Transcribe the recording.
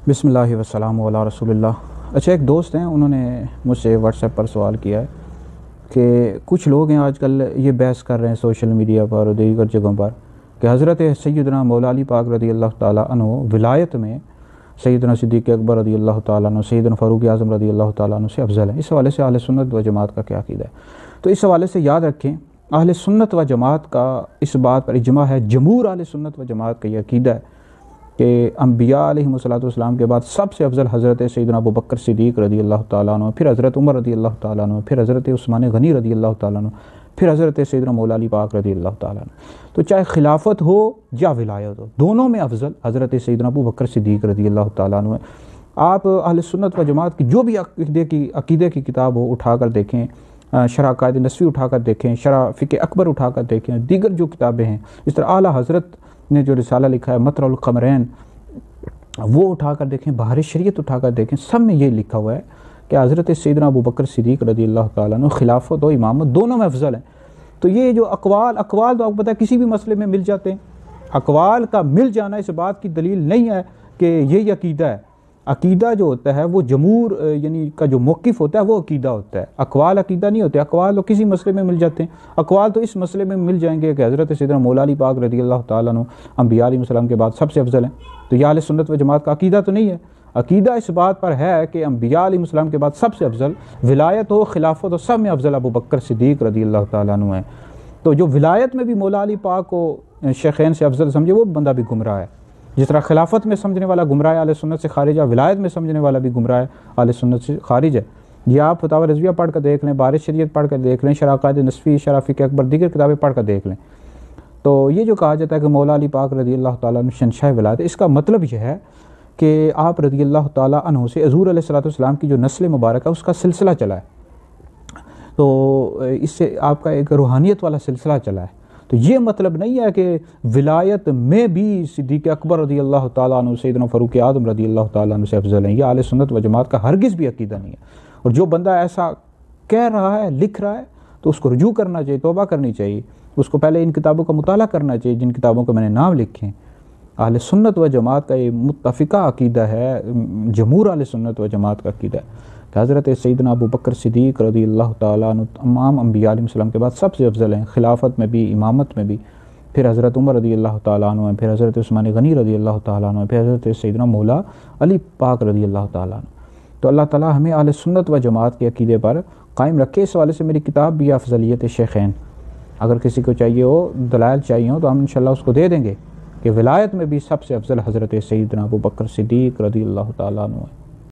بسم اللہ والسلام علی رسول اللہ۔ اچھا، ایک دوست ہیں، انہوں نے مجھ سے واٹس ایپ پر سوال کیا ہے کہ کچھ لوگ ہیں آج کل یہ بحث کر رہے ہیں سوشل میڈیا پر اور دیگر جگہوں پر کہ حضرت سیدنا مولا علی پاک رضی اللہ تعالیٰ عنہ ولایت میں سیدنا صدیق اکبر رضی اللہ تعالیٰ عنہ، سیدنا فاروق اعظم رضی اللہ تعالیٰ عنہ سے افضل ہے۔ اس حوالے سے اہل سنت و جماعت کا کیا عقیدہ ہے؟ تو اس حوالے سے یاد رکھیں، اہل سنت و جماعت کا اس بات پر اجماع ہے، جمہور اہل سنت و جماعت کا یہ عقیدہ ہے کہ انبیاء علیہ الصلوۃ کے بعد سب سے افضل حضرت سیدنا ابوبکر صدیق رضی اللہ تعالیٰ عنہ، پھر حضرت عمر رضی اللہ تعالیٰ عنہ، پھر حضرت عثمان غنی رضی اللہ تعالیٰ عنہ، پھر حضرت سیدنا مولا علی پاک رضی اللہ تعالیٰ عنہ۔ تو چاہے خلافت ہو یا ولایت ہو، دونوں میں افضل حضرت سیدنا ابوبکر صدیق رضی اللہ تعالیٰ عنہ ہے۔ آپ اہل سنت و جماعت کی جو بھی عقیدے کی کتاب ہو اٹھا کر دیکھیں، شرح عقائد نسوی اٹھا کر دیکھیں، شرح فقہ اکبر اٹھا کر دیکھیں، دیگر جو کتابیں ہیں، اس طرح اعلیٰ حضرت نے جو رسالہ لکھا ہے مطلع القمرین، وہ اٹھا کر دیکھیں، بہار شریعت اٹھا کر دیکھیں، سب میں یہ لکھا ہوا ہے کہ حضرت سیدنا ابوبکر صدیق رضی اللہ تعالیٰ عنہ خلافت و امامت دونوں میں افضل ہیں۔ تو یہ جو اقوال تو آپ کو پتہ ہے کسی بھی مسئلے میں مل جاتے ہیں، اقوال کا مل جانا اس بات کی دلیل نہیں ہے کہ یہی عقیدہ ہے۔ عقیدہ جو ہوتا ہے وہ جمہور یعنی کا جو موقف ہوتا ہے وہ عقیدہ ہوتا ہے، اقوال عقیدہ نہیں ہوتے۔ اقوال تو کسی مسئلے میں مل جاتے ہیں، اقوال تو اس مسئلے میں مل جائیں گے کہ حضرت سیدنا مولا علی پاک رضی اللہ تعالیٰ عنہ انبیاء علیہ السلام کے بعد سب سے افضل ہیں۔ تو یہ اہل سنت و جماعت کا عقیدہ تو نہیں ہے۔ عقیدہ اس بات پر ہے کہ انبیاء علیہ السلام کے بعد سب سے افضل ولایت ہو، خلافت ہو، سب میں افضل ابوبکر صدیق رضی اللہ تعالیٰ عنہ ہیں۔ تو جو ولایت میں بھی مولا علی پاک کو شیخین سے افضل سمجھے وہ بندہ بھی گمراہ ہے، جس طرح خلافت میں سمجھنے والا گمراہ ہے، اہل سنت سے خارج ہے، ولایت میں سمجھنے والا بھی گمراہ ہے، اہل سنت سے خارج ہے۔ یہ آپ فتاوی رضویہ پڑھ کر دیکھ لیں، بہار شریعت پڑھ کر دیکھ لیں، شرح عقائد نسوی، شرح فقہ اکبر، دیگر کتابیں پڑھ کر دیکھ لیں۔ تو یہ جو کہا جاتا ہے کہ مولا علی پاک رضی اللہ تعالیٰ عنہ شہنشاہ ولایت، اس کا مطلب یہ ہے کہ آپ رضی اللہ تعالیٰ عنہ سے حضور علیہ السلام کی جو نسل مبارک ہے اس کا سلسلہ چلا ہے، تو اس سے آپ کا ایک روحانیت والا سلسلہ چلا ہے۔ تو یہ مطلب نہیں ہے کہ ولایت میں بھی صدیق اکبر رضی اللہ تعالیٰ عنہ، سیدنا فاروق اعظم رضی اللہ تعالیٰ عنہ سے افضل ہیں۔ یہ اہل سنت و جماعت کا ہرگز بھی عقیدہ نہیں ہے، اور جو بندہ ایسا کہہ رہا ہے، لکھ رہا ہے، تو اس کو رجوع کرنا چاہیے، توبہ کرنی چاہیے، اس کو پہلے ان کتابوں کا مطالعہ کرنا چاہیے جن کتابوں کو میں نے نام لکھے ہیں۔ اہل سنت و جماعت کا یہ متفقہ عقیدہ ہے، جمہور اہل سنت و جماعت کا عقیدہ ہے کہ حضرت سیدنا ابوبکر صدیق رضی اللہ تعالیٰ عنہ تمام انبیاء علیہ السلام کے بعد سب سے افضل ہیں، خلافت میں بھی، امامت میں بھی، پھر حضرت عمر رضی اللہ تعالیٰ عنہ ہیں، پھر حضرت عثمان غنی رضی اللہ تعالیٰ عنہ ہیں، پھر حضرت سیدنا مولا علی پاک رضی اللہ تعالیٰ عنہ۔ تو اللہ تعالیٰ ہمیں اہل سنت و جماعت کے عقیدے پر قائم رکھے۔ اس حوالے سے میری کتاب بھی ہے افضلیت شیخین، اگر کسی کو چاہیے ہو، دلائل چاہیے ہو، تو ہم انشاءاللہ اس کو دے دیں گے کہ ولایت میں بھی سب سے افضل حضرت سیدنا ابوبکر صدیق رضی اللہ تعالیٰ عنہ ہے۔